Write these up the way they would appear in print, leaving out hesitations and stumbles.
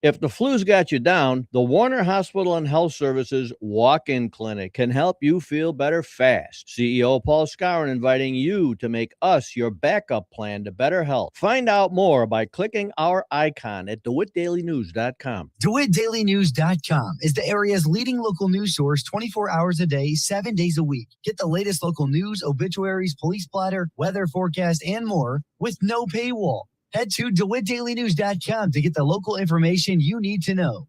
If the flu's got you down, the Warner Hospital and Health Services walk-in clinic can help you feel better fast. CEO Paul Skowron inviting you to make us your backup plan to better health. Find out more by clicking our icon at DeWittDailyNews.com. DeWittDailyNews.com is the area's leading local news source 24 hours a day, 7 days a week. Get the latest local news, obituaries, police blotter, weather forecast, and more with no paywall. Head to DeWittDailyNews.com to get the local information you need to know.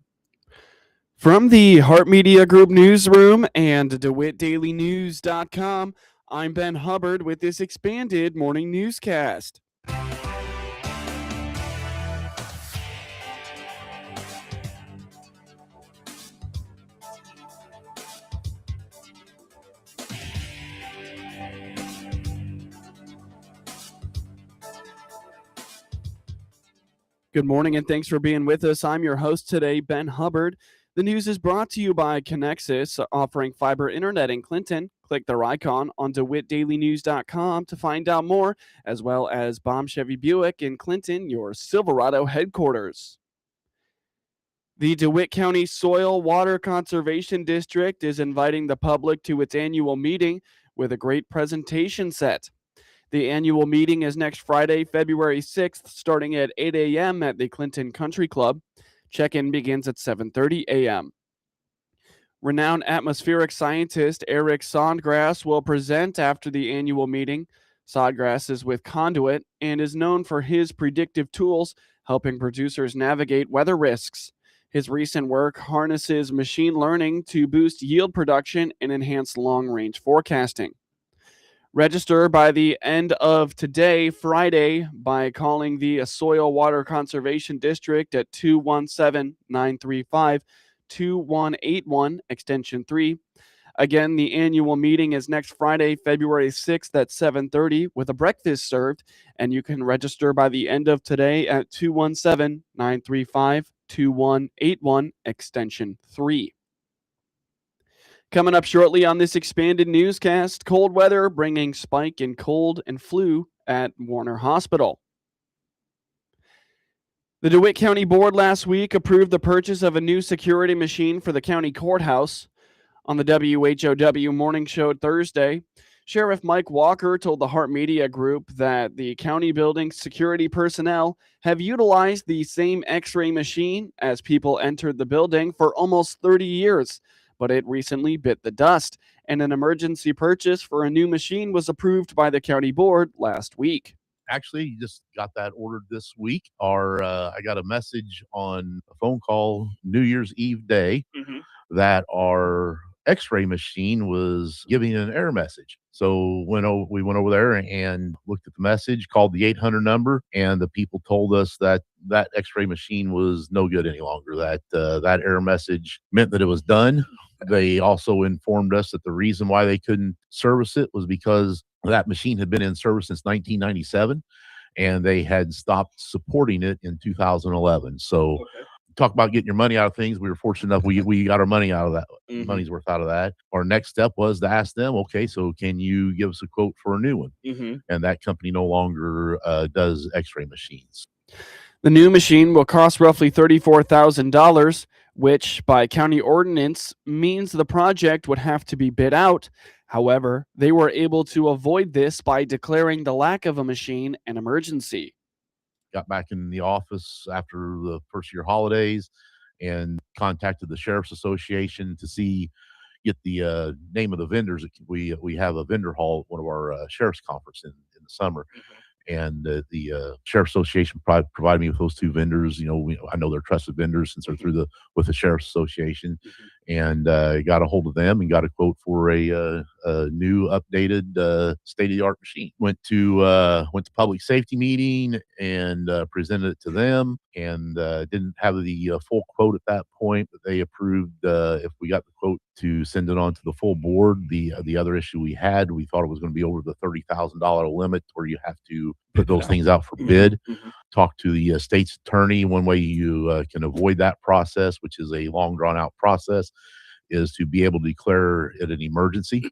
From the Heart Media Group newsroom and DeWittDailyNews.com, I'm Ben Hubbard with this expanded morning newscast. Good morning and thanks for being with us. I'm your host today, Ben Hubbard. The news is brought to you by Connexus, offering fiber internet in Clinton. Click their icon on DeWittDailyNews.com to find out more, as well as Baum Chevy Buick in Clinton, your Silverado headquarters. The DeWitt County Soil Water Conservation District is inviting the public to its annual meeting with a great presentation set. The annual meeting is next Friday, February 6th, starting at 8 a.m. at the Clinton Country Club. Check-in begins at 7:30 a.m. Renowned atmospheric scientist Eric Sondgrass will present after the annual meeting. Sondgrass is with Conduit and is known for his predictive tools, helping producers navigate weather risks. His recent work harnesses machine learning to boost yield production and enhance long-range forecasting. Register by the end of today, Friday, by calling the Soil Water Conservation District at 217-935-2181, extension 3. Again, the annual meeting is next Friday, February 6th at 7:30 with a breakfast served, and you can register by the end of today at 217-935-2181, extension 3. Coming up shortly on this expanded newscast, cold weather bringing spike in cold and flu at Warner Hospital. The DeWitt County Board last week approved the purchase of a new security machine for the county courthouse. On the WHOW morning show Thursday, Sheriff Mike Walker told the Heart Media Group that the county building's security personnel have utilized the same X-ray machine as people entered the building for almost 30 years. But it recently bit the dust, and an emergency purchase for a new machine was approved by the county board last week. Actually, just got that ordered this week. I got a message on a phone call New Year's Eve day that our X-ray machine was giving an error message. So we went over there and looked at the message, called the 800 number, and the people told us that that X-ray machine was no good any longer. That error message meant that it was done. They also informed us that the reason why they couldn't service it was because that machine had been in service since 1997, and they had stopped supporting it in 2011. So talk about getting your money out of things. We were fortunate enough we got our money out of that, money's worth out of that. Our next step was to ask them, okay, so can you give us a quote for a new one? And that company no longer does X-ray machines. The new machine will cost roughly $34,000, which by county ordinance means the project would have to be bid out. However, they were able to avoid this by declaring the lack of a machine an emergency. Got back in the office after the first year holidays and contacted the Sheriff's Association to get the name of the vendors. We have a vendor hall at one of our sheriff's conference in the summer. And the Sheriff's Association provided me with those two vendors. I know they're trusted vendors since they're with the Sheriff's Association, and got a hold of them and got a quote for a new, updated, state-of-the-art machine. Went to public safety meeting and presented it to them, and didn't have the full quote at that point, but they approved if we got the quote to send it on to the full board. The other issue we thought it was going to be over the $30,000 limit where you have to put those things out for bid. Talk to the state's attorney. One way you can avoid that process, which is a long drawn out process, is to be able to declare it an emergency.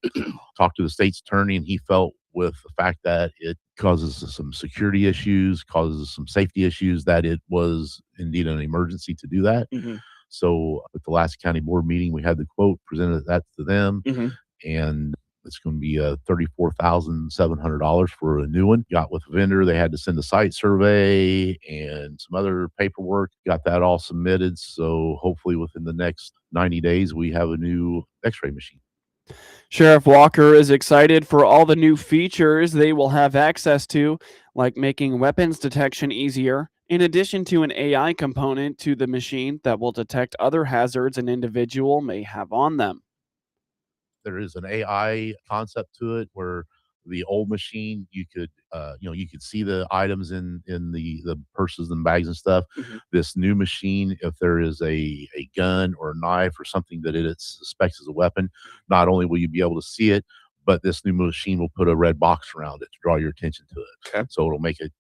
Talk to the state's attorney, and he felt with the fact that it causes some security issues, causes some safety issues, that it was indeed an emergency to do that. Mm-hmm. So at the last county board meeting, we had the quote, presented that to them, Mm-hmm. and it's going to be $34,700 for a new one. Got with the vendor. They had to send a site survey and some other paperwork. Got that all submitted. So hopefully within the next 90 days, we have a new x-ray machine. Sheriff Walker is excited for all the new features they will have access to, like making weapons detection easier, in addition to an AI component to the machine that will detect other hazards an individual may have on them. There is an AI concept to it where the old machine, you could you could see the items in the purses and bags and stuff. Mhm. This new machine, if there is a gun or a knife or something that it suspects as a weapon, not only will you be able to see it, but this new machine will put a red box around it to draw your attention to it. Okay. So it'll make it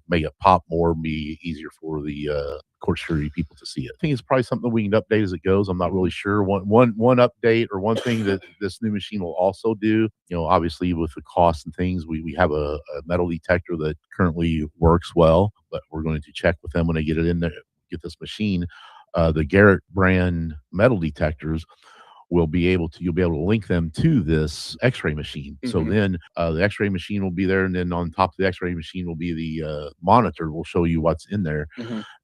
make it pop more, be easier for the court security people to see it. I think it's probably something we can update as it goes. I'm not really sure. One update or one thing that this new machine will also do, obviously with the cost and things, we have a metal detector that currently works well, but we're going to check with them when they get it in there, get this machine. The Garrett brand metal detectors you'll be able to link them to this x-ray machine. So then the x-ray machine will be there, and then on top of the x-ray machine will be the monitor will show you what's in there.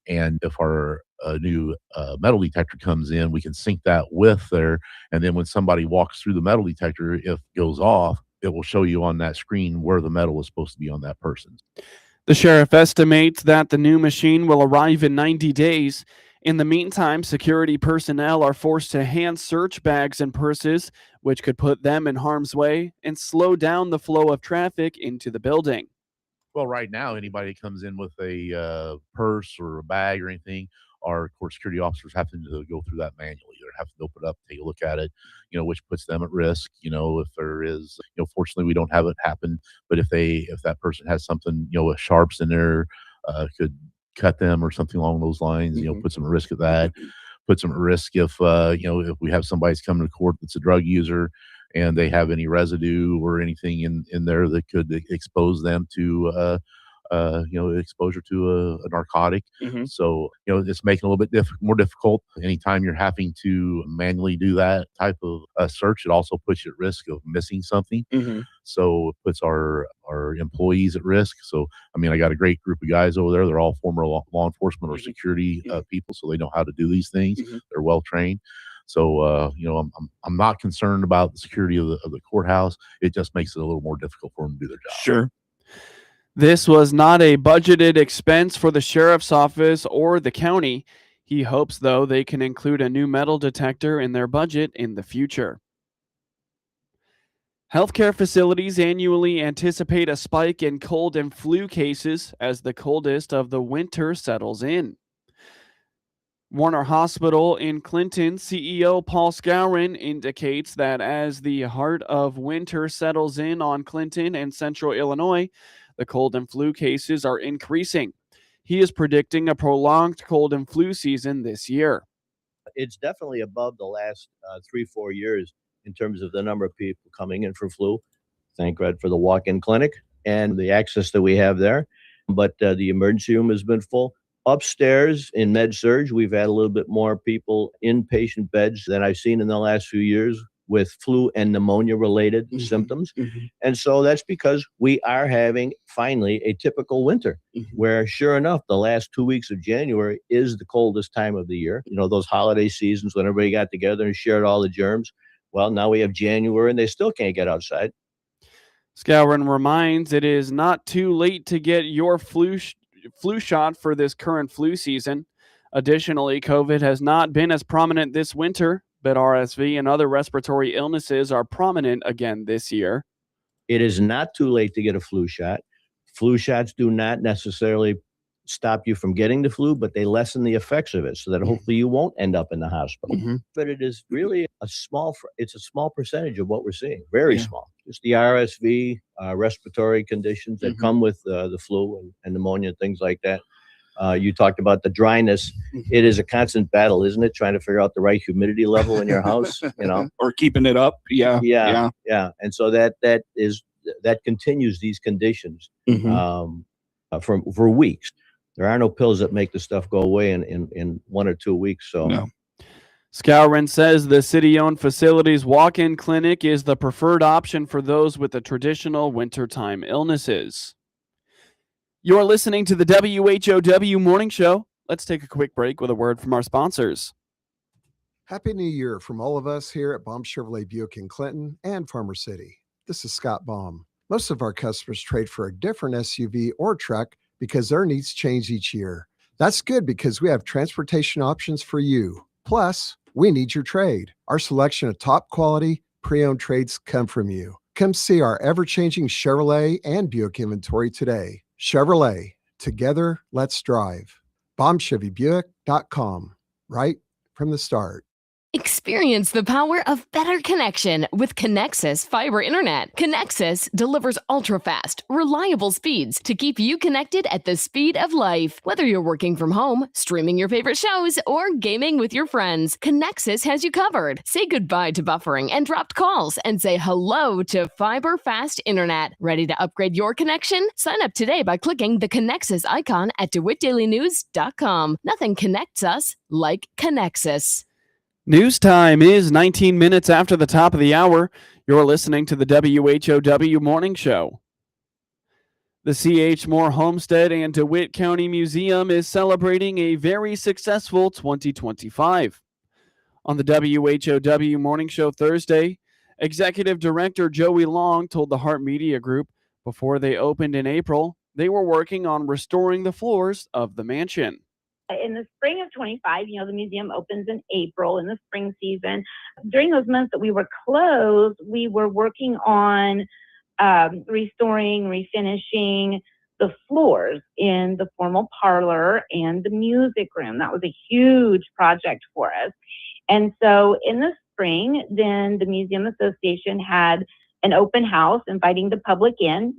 And if our new metal detector comes in, we can sync that with there, and then when somebody walks through the metal detector, if it goes off, it will show you on that screen where the metal is supposed to be on that person. The sheriff estimates that the new machine will arrive in 90 days. In the meantime, security personnel are forced to hand search bags and purses, which could put them in harm's way and slow down the flow of traffic into the building. Well, right now, anybody that comes in with a purse or a bag or anything, our court security officers have to go through that manually. They have to open it up, take a look at it, which puts them at risk. If there is, fortunately, we don't have it happen. But if that person has something, with sharps in there, could cut them or something along those lines, puts them at risk of that. Puts them at risk if if we have somebody's coming to court that's a drug user and they have any residue or anything in there that could expose them to exposure to a narcotic. So it's making it a little bit more difficult. Anytime you're having to manually do that type of search, it also puts you at risk of missing something. So it puts our employees at risk. So I got a great group of guys over there. They're all former law enforcement or security people, so they know how to do these things. They're well trained. So I'm not concerned about the security of the courthouse. It just makes it a little more difficult for them to do their job. Sure. This was not a budgeted expense for the sheriff's office or the county. He hopes, though, they can include a new metal detector in their budget in the future. Healthcare facilities annually anticipate a spike in cold and flu cases as the coldest of the winter settles in. Warner Hospital in Clinton CEO Paul Skowron indicates that as the heart of winter settles in on Clinton and central Illinois, the cold and flu cases are increasing. He is predicting a prolonged cold and flu season this year. It's definitely above the last 3-4 years in terms of the number of people coming in for flu. Thank God for the walk-in clinic and the access that we have there. But the emergency room has been full. Upstairs in med-surg, we've had a little bit more people inpatient beds than I've seen in the last few years with flu and pneumonia related symptoms. And so that's because we are having finally a typical winter where sure enough, the last 2 weeks of January is the coldest time of the year. Those holiday seasons when everybody got together and shared all the germs. Well, now we have January and they still can't get outside. Skowron reminds it is not too late to get your flu shot for this current flu season. Additionally, COVID has not been as prominent this winter, but RSV and other respiratory illnesses are prominent again this year. It is not too late to get a flu shot. Flu shots do not necessarily stop you from getting the flu, but they lessen the effects of it so that hopefully you won't end up in the hospital. But it is really a small percentage of what we're seeing. Very small. Just the RSV, respiratory conditions that come with the flu and pneumonia and things like that. You talked about the dryness. It is a constant battle, isn't it? Trying to figure out the right humidity level in your house, or keeping it up. Yeah. And so that is, that continues these conditions Mhm. for weeks. There are no pills that make the stuff go away in 1 or 2 weeks. So No. Skowron says the city-owned facility's walk-in clinic is the preferred option for those with the traditional wintertime illnesses. You're listening to the WHOW Morning Show. Let's take a quick break with a word from our sponsors. Happy New Year from all of us here at Baum Chevrolet Buick in Clinton and Farmer City. This is Scott Baum. Most of our customers trade for a different SUV or truck because their needs change each year. That's good because we have transportation options for you. Plus, we need your trade. Our selection of top quality, pre-owned trades come from you. Come see our ever-changing Chevrolet and Buick inventory today. Chevrolet, together, let's drive. BaumChevyBuick.com, right from the start. Experience the power of better connection with Connexus Fiber Internet. Connexus delivers ultra-fast, reliable speeds to keep you connected at the speed of life. Whether you're working from home, streaming your favorite shows, or gaming with your friends, Connexus has you covered. Say goodbye to buffering and dropped calls and say hello to fiber fast internet. Ready to upgrade your connection? Sign up today by clicking the Connexus icon at DeWittDailyNews.com. Nothing connects us like Connexus. News time is 19 minutes after the top of the hour. You're listening to the WHOW Morning Show. The C.H. Moore Homestead and DeWitt County Museum is celebrating a very successful 2025. On the WHOW Morning Show Thursday, Executive Director Joey Long told the Hart Media Group before they opened in April, they were working on restoring the floors of the mansion. In the spring of 25, the museum opens in April in the spring season. During those months that we were closed, we were working on restoring, refinishing the floors in the formal parlor and the music room. That was a huge project for us. And so in the spring, then the Museum Association had an open house inviting the public in,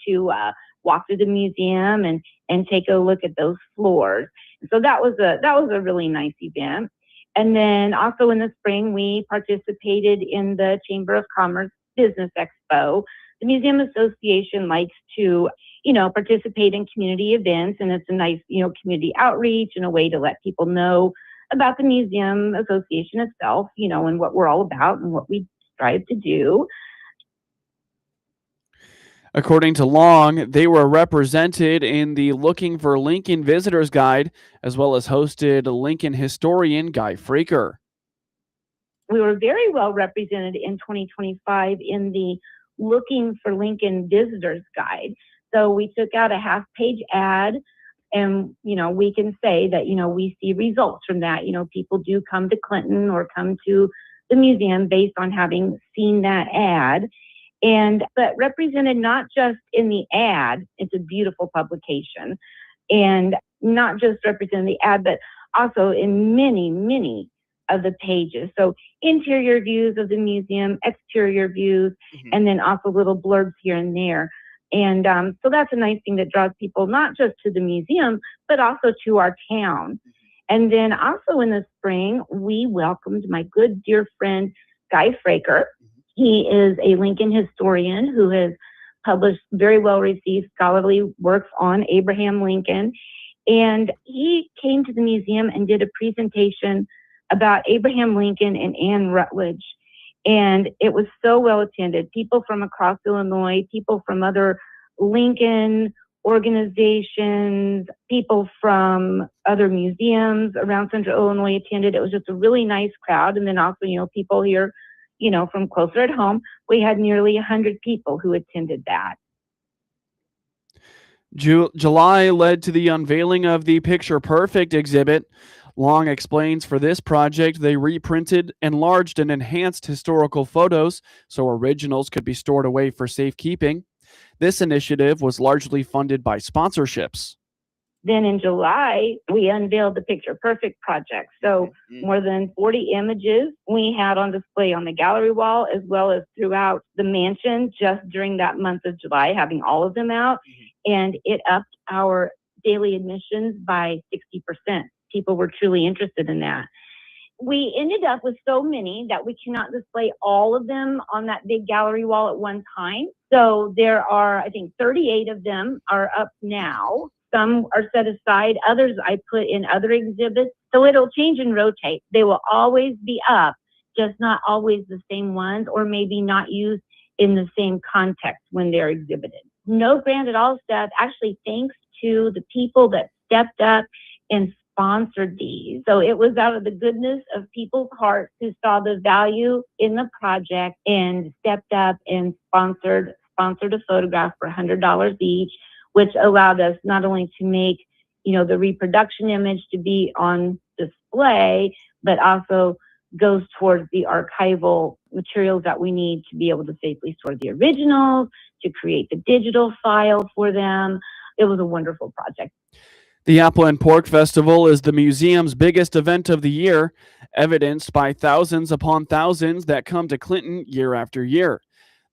to walk through the museum and take a look at those floors. So that was a really nice event. And then also in the spring, we participated in the Chamber of Commerce Business Expo. The Museum Association likes to, participate in community events, and it's a nice, community outreach and a way to let people know about the Museum Association itself, and what we're all about and what we strive to do. According to Long, they were represented in the Looking for Lincoln Visitors Guide, as well as hosted Lincoln historian Guy Fraker. We were very well represented in 2025 in the Looking for Lincoln Visitors Guide. So we took out a half-page ad, and, we can say that, we see results from that. People do come to Clinton or come to the museum based on having seen that ad. But represented not just in the ad, it's a beautiful publication, and not just representing the ad, but also in many, many of the pages. So interior views of the museum, exterior views, and then also little blurbs here and there. And so that's a nice thing that draws people not just to the museum, but also to our town. And then also in the spring, we welcomed my good dear friend, Guy Fraker. He is a Lincoln historian who has published very well-received scholarly works on Abraham Lincoln. And he came to the museum and did a presentation about Abraham Lincoln and Anne Rutledge. And it was so well attended. People from across Illinois, people from other Lincoln organizations, people from other museums around Central Illinois attended. It was just a really nice crowd. And then also, people here from closer at home, we had nearly 100 people who attended that. July led to the unveiling of the Picture Perfect exhibit. Long explains for this project, they reprinted, enlarged, and enhanced historical photos so originals could be stored away for safekeeping. This initiative was largely funded by sponsorships. Then in July, we unveiled the Picture Perfect project. So more than 40 images we had on display on the gallery wall, as well as throughout the mansion just during that month of July, having all of them out. And it upped our daily admissions by 60%. People were truly interested in that. we ended up with so many that we cannot display all of them on that big gallery wall at one time. So there are, I think, 38 of them are up now. Some are set aside. Others I put in other exhibits. So it'll change and rotate. They will always be up, just not always the same ones, or maybe not used in the same context when they're exhibited. No grant at all, Steph. Actually, thanks to the people that stepped up and sponsored these. So it was out of the goodness of people's hearts who saw the value in the project and stepped up and sponsored a photograph for $100 each, which allowed us not only to make, the reproduction image to be on display, but also goes towards the archival materials that we need to be able to safely store the originals, to create the digital file for them. It was a wonderful project. The Apple and Pork Festival is the museum's biggest event of the year, evidenced by thousands upon thousands that come to Clinton year after year.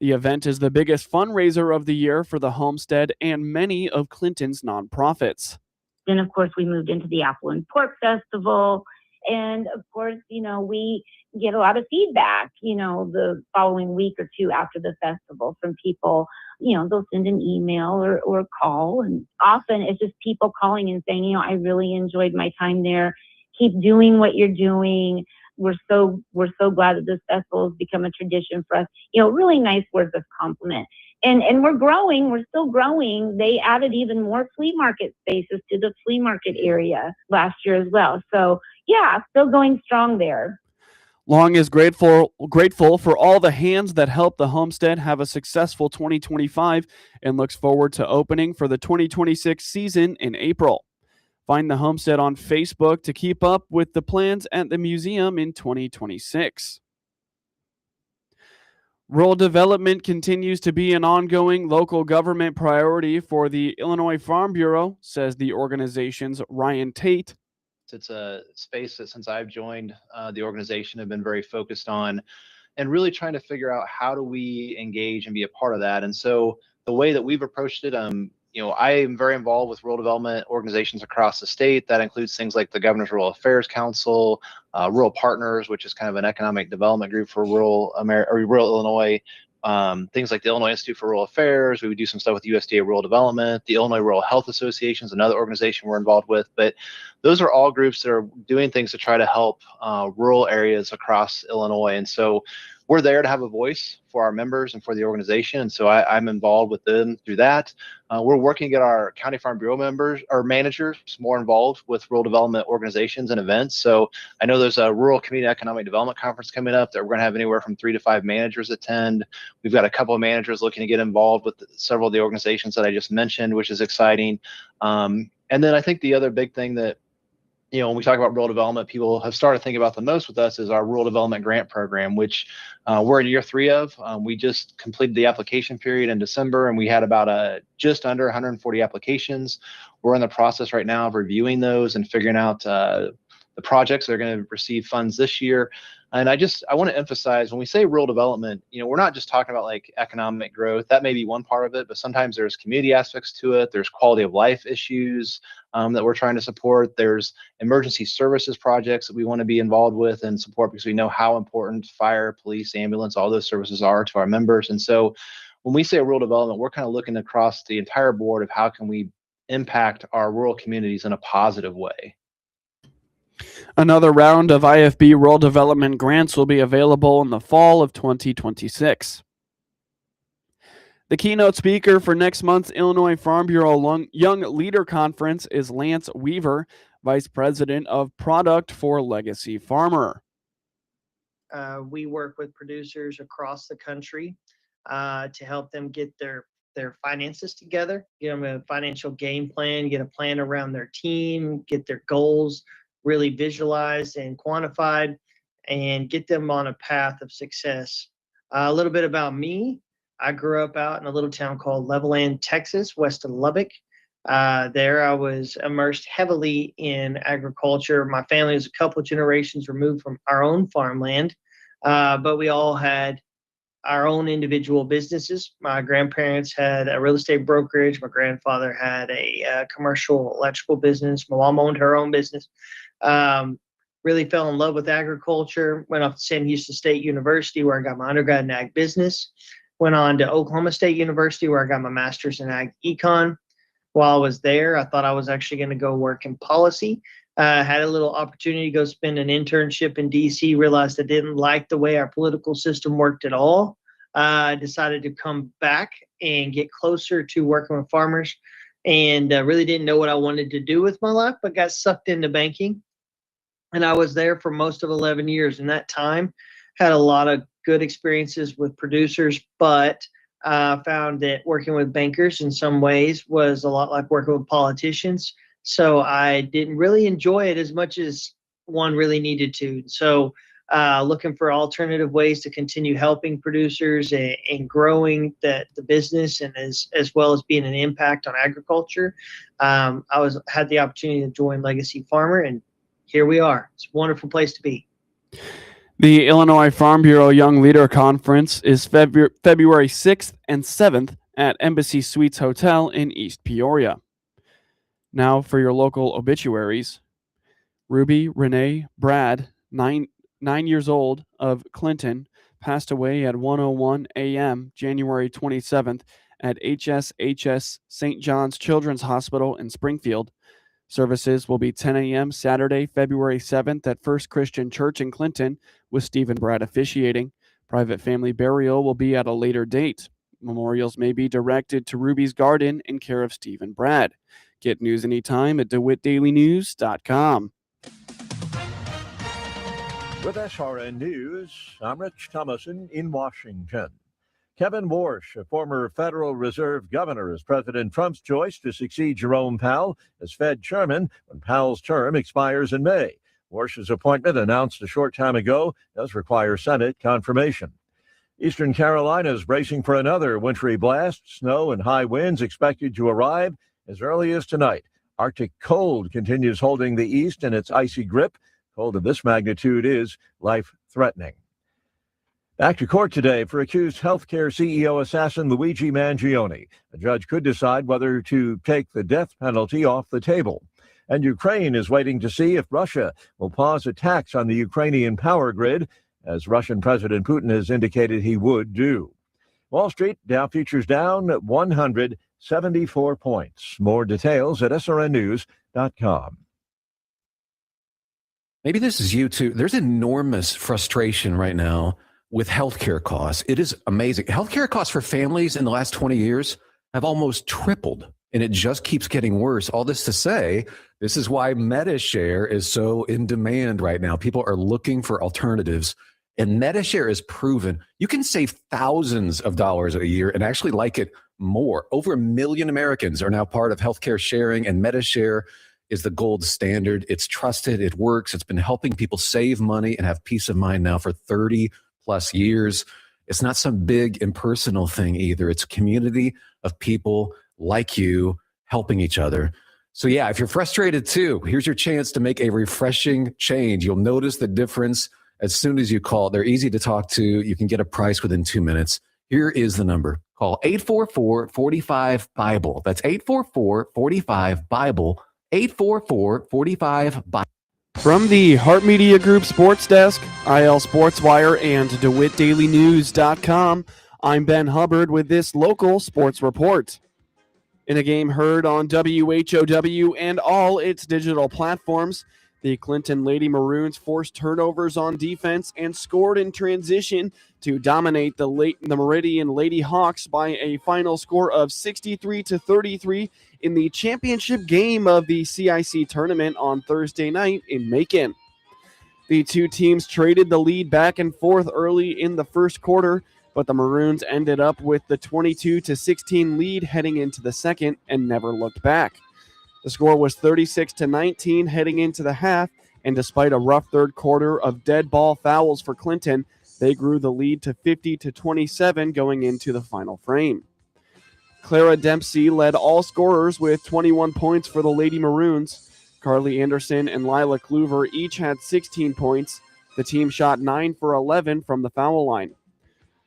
The event is the biggest fundraiser of the year for the Homestead and many of Clinton's nonprofits. Then, of course, we moved into the Apple and Pork Festival. And, of course, we get a lot of feedback, the following week or two after the festival from people. They'll send an email or call. And often it's just people calling and saying, I really enjoyed my time there. Keep doing what you're doing. We're so glad that this festival has become a tradition for us. Really nice words of compliment. And we're growing. We're still growing. They added even more flea market spaces to the flea market area last year as well. So, yeah, still going strong there. Long is grateful for all the hands that helped the Homestead have a successful 2025 and looks forward to opening for the 2026 season in April. Find the Homestead on Facebook to keep up with the plans at the museum in 2026. Rural development continues to be an ongoing local government priority for the Illinois Farm Bureau, says the organization's Ryan Tate. It's a space that since I've joined the organization have been very focused on and really trying to figure out how do we engage and be a part of that. And so the way that we've approached it, I am very involved with rural development organizations across the state. That includes things like the Governor's Rural Affairs Council, Rural Partners, which is kind of an economic development group for rural Illinois. Things like the Illinois Institute for Rural Affairs. We would do some stuff with USDA Rural Development. The Illinois Rural Health Association is another organization we're involved with. But those are all groups that are doing things to try to help rural areas across Illinois. And so we're there to have a voice for our members and for the organization. And so I'm involved with them through that. We're working to get our County Farm Bureau members or managers more involved with rural development organizations and events. So I know there's a Rural Community Economic Development Conference coming up that we're going to have anywhere from 3 to 5 managers attend. We've got a couple of managers looking to get involved with several of the organizations that I just mentioned, which is exciting. And then I think the other big thing that, when we talk about rural development, people have started thinking about the most with us is our rural development grant program, which we're in year 3 of. We just completed the application period in December, and we had about just under 140 applications. We're in the process right now of reviewing those and figuring out the projects that are going to receive funds this year. And I want to emphasize, when we say rural development, we're not just talking about like economic growth. That may be one part of it, but sometimes there's community aspects to it. There's quality of life issues that we're trying to support. There's emergency services projects that we want to be involved with and support because we know how important fire, police, ambulance, all those services are to our members. And so when we say rural development, we're kind of looking across the entire board of how can we impact our rural communities in a positive way. Another round of IFB rural development grants will be available in the fall of 2026. The keynote speaker for next month's Illinois Farm Bureau Young Leader Conference is Lance Weaver, Vice President of Product for Legacy Farmer. We work with producers across the country to help them get their finances together, get them a financial game plan, get a plan around their team, get their goals really visualized and quantified, and get them on a path of success. A little bit about me. I grew up out in a little town called Levelland, Texas, west of Lubbock. There I was immersed heavily in agriculture. My family was a couple of generations removed from our own farmland, but we all had our own individual businesses. My grandparents had a real estate brokerage. My grandfather had a commercial electrical business. My mom owned her own business. really fell in love with agriculture. Went off to Sam Houston State University, where I got my undergrad in ag business. Went on to Oklahoma State University, where I got my master's in ag econ. While I was there, I thought I was actually going to go work in policy. Had a little opportunity to go spend an internship in DC, realized I didn't like the way our political system worked at all. I decided to come back and get closer to working with farmers, and really didn't know what I wanted to do with my life, but got sucked into banking. And I was there for most of 11 years. In that time, had a lot of good experiences with producers, but found that working with bankers in some ways was a lot like working with politicians. So I didn't really enjoy it as much as one really needed to. So looking for alternative ways to continue helping producers and growing the business, and as well as being an impact on agriculture. I had the opportunity to join Legacy Farmer, and here we are. It's a wonderful place to be. The Illinois Farm Bureau Young Leader Conference is February 6th and 7th at Embassy Suites Hotel in East Peoria. Now for your local obituaries. Ruby Renee Brad, 9 years old, of Clinton, passed away at 1:01 a.m. January 27th at HSHS St. John's Children's Hospital in Springfield. Services will be 10 a.m. Saturday, February 7th at First Christian Church in Clinton, with Stephen Brad officiating. Private family burial will be at a later date. Memorials may be directed to Ruby's Garden in care of Stephen Brad. Get news anytime at DeWittDailyNews.com. With SRN News, I'm Rich Thomason in Washington. Kevin Warsh, a former Federal Reserve governor, is President Trump's choice to succeed Jerome Powell as Fed chairman when Powell's term expires in May. Warsh's appointment, announced a short time ago, does require Senate confirmation. Eastern Carolina is bracing for another wintry blast. Snow and high winds expected to arrive as early as tonight. Arctic cold continues holding the east in its icy grip. Cold of this magnitude is life-threatening. Back to court today for accused healthcare CEO assassin Luigi Mangione. A judge could decide whether to take the death penalty off the table. And Ukraine is waiting to see if Russia will pause attacks on the Ukrainian power grid, as Russian President Putin has indicated he would do. Wall Street, Dow futures down 174 points. More details at srnnews.com. Maybe this is you too. There's enormous frustration right now with healthcare costs. It is amazing. Healthcare costs for families in the last 20 years have almost tripled, and it just keeps getting worse. All this to say, this is why MediShare is so in demand right now. People are looking for alternatives, and MediShare is proven you can save thousands of dollars a year and actually like it more. Over 1 million Americans are now part of healthcare sharing, and MediShare is the gold standard. It's trusted. It works. It's been helping people save money and have peace of mind now for 30 plus years. It's not some big impersonal thing either. It's a community of people like you helping each other. So yeah, if you're frustrated too, here's your chance to make a refreshing change. You'll notice the difference as soon as you call. They're easy to talk to. You can get a price within 2 minutes. Here is the number. Call 844-45-BIBLE. That's 844-45-BIBLE. 844-45-BIBLE. From the Hart Media Group Sports Desk, IL Sports Wire, and DeWittDailyNews.com, I'm Ben Hubbard with this local sports report. In a game heard on WHOW and all its digital platforms, the Clinton Lady Maroons forced turnovers on defense and scored in transition to dominate the Meridian Lady Hawks by a final score of 63-33 in the championship game of the CIC tournament on Thursday night in Macon. The two teams traded the lead back and forth early in the first quarter, but the Maroons ended up with the 22-16 lead heading into the second and never looked back. The score was 36-19 heading into the half, and despite a rough third quarter of dead ball fouls for Clinton, they grew the lead to 50-27 going into the final frame. Clara Dempsey led all scorers with 21 points for the Lady Maroons. Carly Anderson and Lila Kluver each had 16 points. The team shot 9 for 11 from the foul line.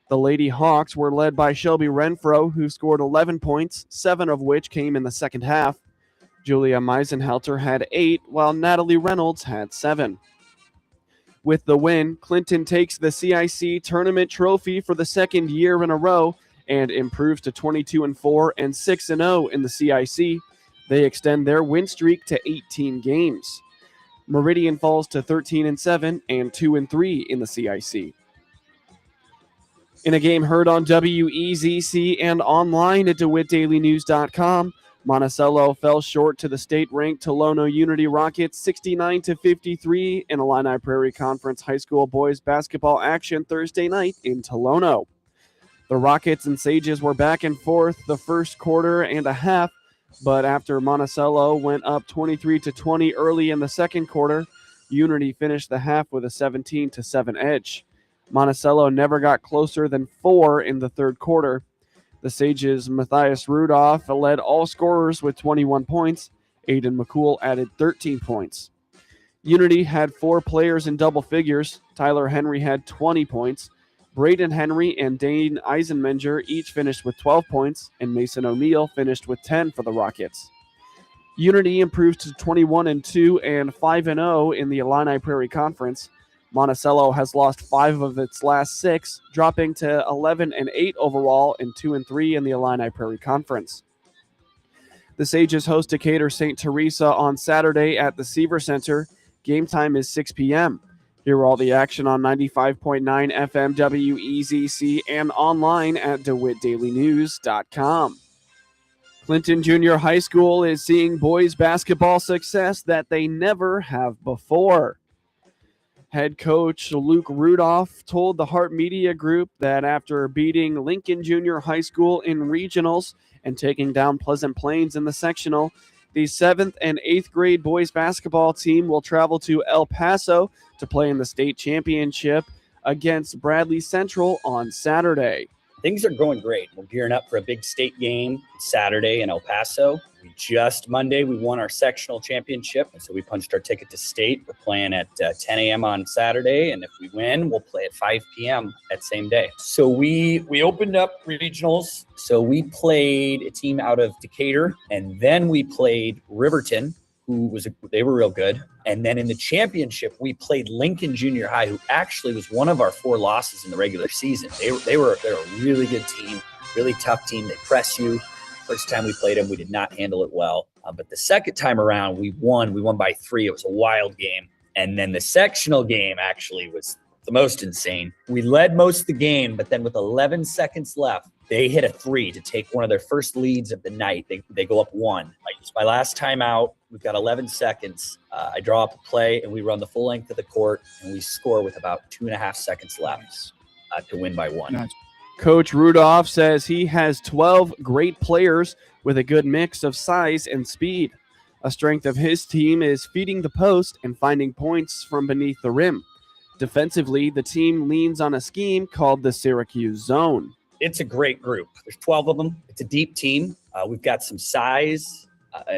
The Lady Hawks were led by Shelby Renfro, who scored 11 points, 7 of which came in the second half. Julia Meisenhelter had 8, while Natalie Reynolds had 7. With the win, Clinton takes the CIC tournament trophy for the second year in a row and improves to 22-4 and 6-0 in the CIC. They extend their win streak to 18 games. Meridian falls to 13-7 and 2-3 in the CIC. In a game heard on WEZC and online at DeWittDailyNews.com, Monticello fell short to the state-ranked Tolono Unity Rockets 69-53 in Illini Prairie Conference High School boys basketball action Thursday night in Tolono. The Rockets and Sages were back and forth the first quarter and a half, but after Monticello went up 23-20 early in the second quarter, Unity finished the half with a 17-7 edge. Monticello never got closer than 4 in the third quarter. The Sages' Matthias Rudolph led all scorers with 21 points. Aiden McCool added 13 points. Unity had 4 players in double figures. Tyler Henry had 20 points. Braden Henry and Dane Eisenmenger each finished with 12 points, and Mason O'Neill finished with 10 for the Rockets. Unity improved to 21-2 and 5-0 in the Illini Prairie Conference. Monticello has lost 5 of its last 6, dropping to 11-8 overall and 2-3 in the Illini Prairie Conference. The Sages host Decatur St. Teresa on Saturday at the Seaver Center. Game time is 6 p.m. Hear all the action on 95.9 FM WEZC and online at DeWittDailyNews.com. Clinton Junior High School is seeing boys basketball success that they never have before. Head coach Luke Rudolph told the Hart Media Group that after beating Lincoln Junior High School in regionals and taking down Pleasant Plains in the sectional, the 7th and 8th grade boys basketball team will travel to El Paso to play in the state championship against Bradley Central on Saturday. Things are going great. We're gearing up for a big state game Saturday in El Paso. Monday, we won our sectional championship, and so we punched our ticket to state. We're playing at 10 a.m. on Saturday, and if we win, we'll play at 5 p.m. that same day. So we opened up regionals. So we played a team out of Decatur, and then we played Riverton, they were real good. And then in the championship, we played Lincoln Junior High, who actually was one of our 4 losses in the regular season. They're a really good team, really tough team. They press you. First time we played them, we did not handle it well. But the second time around, we won. We won by 3. It was a wild game. And then the sectional game actually was the most insane. We led most of the game, but then with 11 seconds left, they hit a 3 to take one of their first leads of the night. They go up 1. I used my last time out. We've got 11 seconds. I draw up a play, and we run the full length of the court, and we score with about 2.5 seconds left to win by 1. Nice. Coach Rudolph says he has 12 great players with a good mix of size and speed. A strength of his team is feeding the post and finding points from beneath the rim. Defensively, the team leans on a scheme called the Syracuse Zone. It's a great group. There's 12 of them. It's a deep team. We've got some size,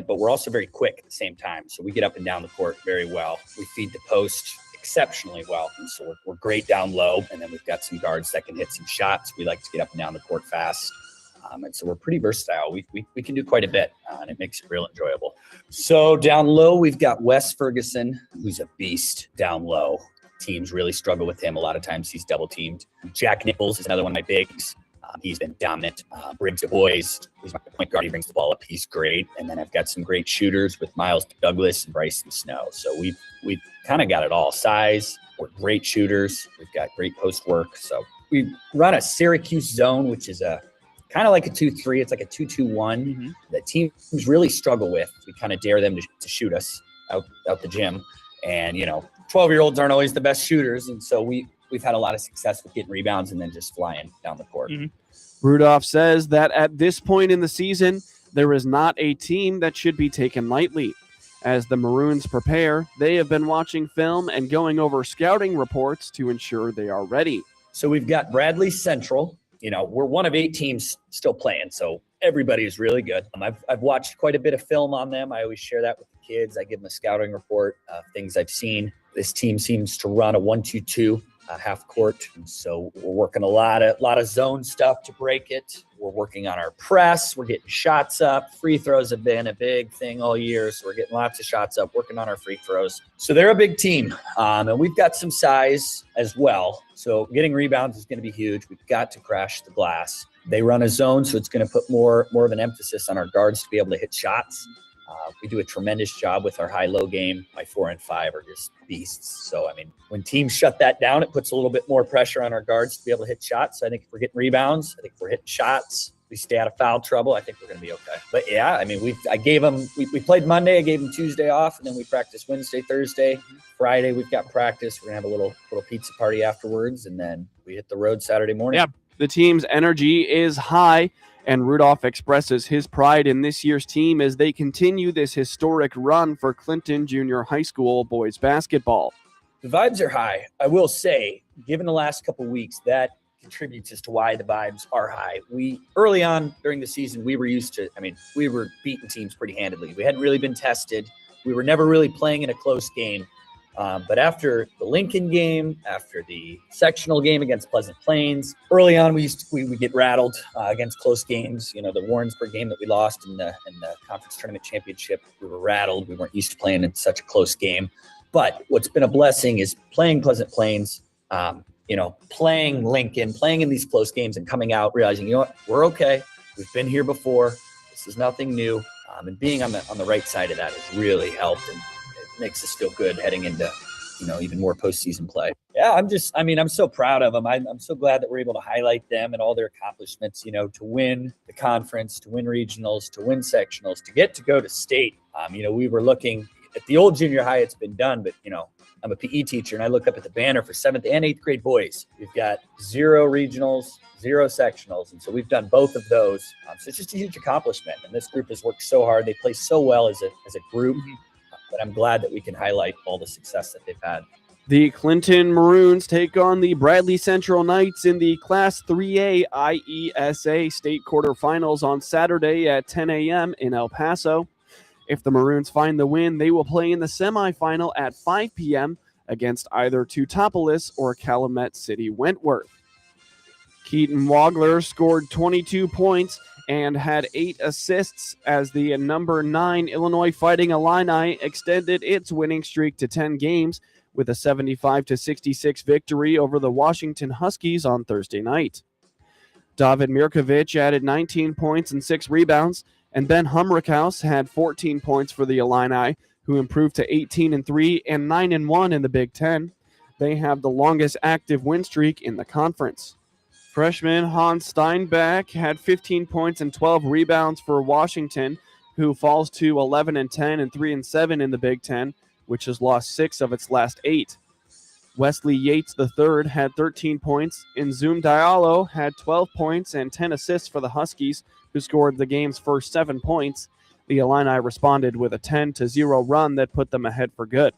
but we're also very quick at the same time. So we get up and down the court very well. We feed the post exceptionally well. And so we're great down low. And then we've got some guards that can hit some shots. We like to get up and down the court fast. And so we're pretty versatile. We can do quite a bit, and it makes it real enjoyable. So down low, we've got Wes Ferguson, who's a beast down low. Teams really struggle with him. A lot of times he's double teamed. Jack Nichols is another one of my bigs. He's been dominant. Briggs Boys, he's my point guard. He brings the ball up. He's great. And then I've got some great shooters with Miles Douglas and Bryson Snow. So we've kind of got it all. Size, we're great shooters. We've got great post work. So we run a Syracuse zone, which is a kind of like a 2-3. It's like a 2-2-1 that teams really struggle with. We kind of dare them to shoot us out the gym. And, 12-year-olds aren't always the best shooters. And so we've had a lot of success with getting rebounds and then just flying down the court. Rudolph says that at this point in the season, there is not a team that should be taken lightly. As the Maroons prepare, they have been watching film and going over scouting reports to ensure they are ready. So we've got Bradley Central. We're one of 8 teams still playing, so everybody is really good. I've watched quite a bit of film on them. I always share that with the kids. I give them a scouting report of things I've seen. This team seems to run a 1-2-2. half court. And so we're working a lot of zone stuff to break it. We're working on our press. We're getting shots up. Free throws have been a big thing all year. So we're getting lots of shots up, working on our free throws. So they're a big team. And we've got some size as well. So getting rebounds is going to be huge. We've got to crash the glass. They run a zone, so it's going to put more of an emphasis on our guards to be able to hit shots. We do a tremendous job with our high-low game. My 4 and 5 are just beasts. So, I mean, when teams shut that down, it puts a little bit more pressure on our guards to be able to hit shots. So I think if we're getting rebounds, I think if we're hitting shots, we stay out of foul trouble, I think we're going to be okay. But, yeah, I mean, we played Monday. I gave them Tuesday off, and then we practiced Wednesday, Thursday. Friday, we've got practice. We're going to have a little pizza party afterwards, and then we hit the road Saturday morning. Yeah, the team's energy is high. And Rudolph expresses his pride in this year's team as they continue this historic run for Clinton Junior High School boys basketball. The vibes are high. I will say, given the last couple of weeks, that contributes as to why the vibes are high. Early on during the season, we were beating teams pretty handedly. We hadn't really been tested. We were never really playing in a close game. But after the Lincoln game, after the sectional game against Pleasant Plains, early on we get rattled against close games. You know, the Warrensburg game that we lost in the conference tournament championship, we were rattled. We weren't used to playing in such a close game. But what's been a blessing is playing Pleasant Plains, playing Lincoln, playing in these close games and coming out realizing, you know what, we're okay. We've been here before. This is nothing new. And being on the right side of that has really helped, and it makes us feel good heading into, even more postseason play. Yeah, I'm so proud of them. I'm so glad that we're able to highlight them and all their accomplishments, to win the conference, to win regionals, to win sectionals, to get to go to state. We were looking at the old junior high, it's been done, but, I'm a PE teacher and I look up at the banner for 7th and 8th grade boys. We've got 0 regionals, 0 sectionals. And so we've done both of those. So it's just a huge accomplishment. And this group has worked so hard. They play so well as a group. But I'm glad that we can highlight all the success that they've had. The Clinton Maroons take on the Bradley Central Knights in the Class 3A IESA state quarterfinals on Saturday at 10 a.m. in El Paso. If the Maroons find the win, they will play in the semifinal at 5 p.m. against either Teutopolis or Calumet City Wentworth. Keaton Wagler scored 22 points and had 8 assists as the number 9 Illinois Fighting Illini extended its winning streak to 10 games with a 75-66 victory over the Washington Huskies on Thursday night. David Mirkovic added 19 points and 6 rebounds, and Ben Humrickhouse had 14 points for the Illini, who improved to 18-3 and 9-1 in the Big Ten. They have the longest active win streak in the conference. Freshman Hans Steinbach had 15 points and 12 rebounds for Washington, who falls to 11-10 and 3-7 in the Big Ten, which has lost 6 of its last 8. Wesley Yates III had 13 points, and Zoom Diallo had 12 points and 10 assists for the Huskies, who scored the game's first 7 points. The Illini responded with a 10-0 run that put them ahead for good.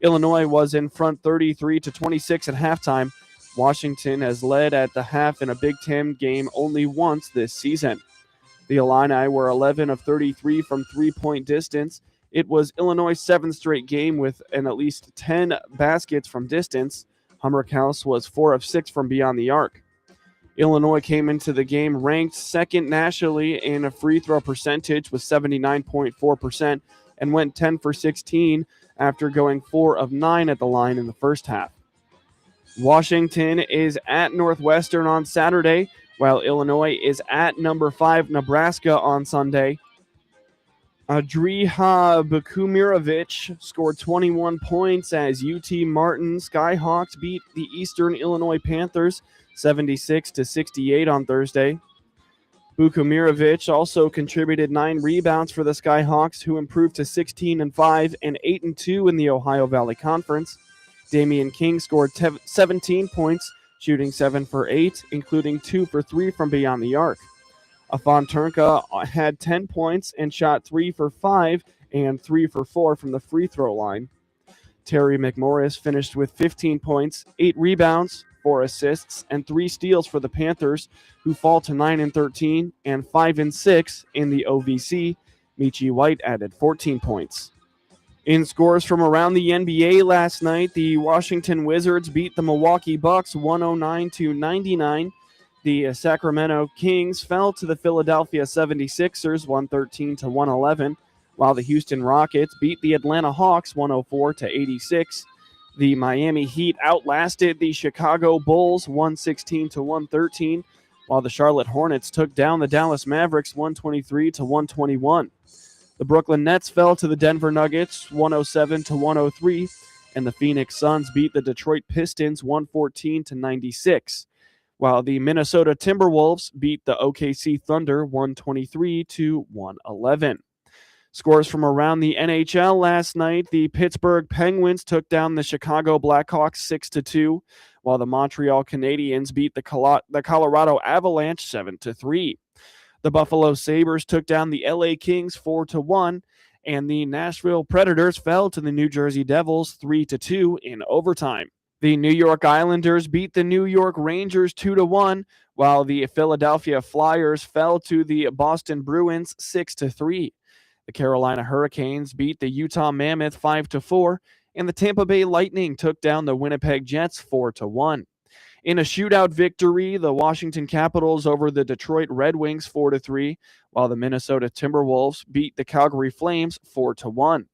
Illinois was in front 33-26 at halftime. Washington has led at the half in a Big Ten game only once this season. The Illini were 11 of 33 from three-point distance. It was Illinois' 7th straight game with at least 10 baskets from distance. Humrickhouse was 4 of 6 from beyond the arc. Illinois came into the game ranked 2nd nationally in a free throw percentage with 79.4% and went 10 for 16 after going 4 of 9 at the line in the first half. Washington is at Northwestern on Saturday, while Illinois is at number 5 Nebraska on Sunday. Adriha Bukumirovic scored 21 points as UT Martin Skyhawks beat the Eastern Illinois Panthers 76-68 on Thursday. Bukumirovic also contributed 9 rebounds for the Skyhawks, who improved to 16-5 and 8-2 in the Ohio Valley Conference. Damian King scored 17 points, shooting 7 for 8, including 2 for 3 from beyond the arc. Afon Turnka had 10 points and shot 3 for 5 and 3 for 4 from the free throw line. Terry McMorris finished with 15 points, 8 rebounds, 4 assists, and 3 steals for the Panthers, who fall to 9-13 and 5-6 in the OVC. Michi White added 14 points. In scores from around the NBA last night, the Washington Wizards beat the Milwaukee Bucks 109-99. The Sacramento Kings fell to the Philadelphia 76ers 113-111, while the Houston Rockets beat the Atlanta Hawks 104-86. The Miami Heat outlasted the Chicago Bulls 116-113, while the Charlotte Hornets took down the Dallas Mavericks 123-121. The Brooklyn Nets fell to the Denver Nuggets 107-103, and the Phoenix Suns beat the Detroit Pistons 114-96, while the Minnesota Timberwolves beat the OKC Thunder 123-111. Scores from around the NHL last night, the Pittsburgh Penguins took down the Chicago Blackhawks 6-2, while the Montreal Canadiens beat the Colorado Avalanche 7-3. The Buffalo Sabres took down the LA Kings 4-1, and the Nashville Predators fell to the New Jersey Devils 3-2 in overtime. The New York Islanders beat the New York Rangers 2-1, while the Philadelphia Flyers fell to the Boston Bruins 6-3. The Carolina Hurricanes beat the Utah Mammoth 5-4, and the Tampa Bay Lightning took down the Winnipeg Jets 4-1. In a shootout victory, the Washington Capitals over the Detroit Red Wings 4-3, while the Minnesota Timberwolves beat the Calgary Flames 4-1.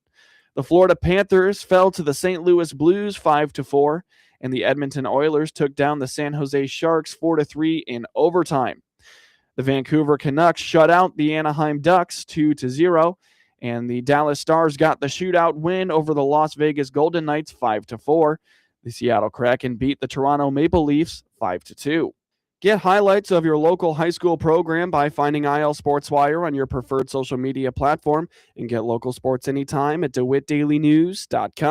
The Florida Panthers fell to the St. Louis Blues 5-4, and the Edmonton Oilers took down the San Jose Sharks 4-3 in overtime. The Vancouver Canucks shut out the Anaheim Ducks 2-0, and the Dallas Stars got the shootout win over the Las Vegas Golden Knights 5-4. The Seattle Kraken beat the Toronto Maple Leafs 5-2. Get highlights of your local high school program by finding IL SportsWire on your preferred social media platform, and get local sports anytime at DeWittDailyNews.com.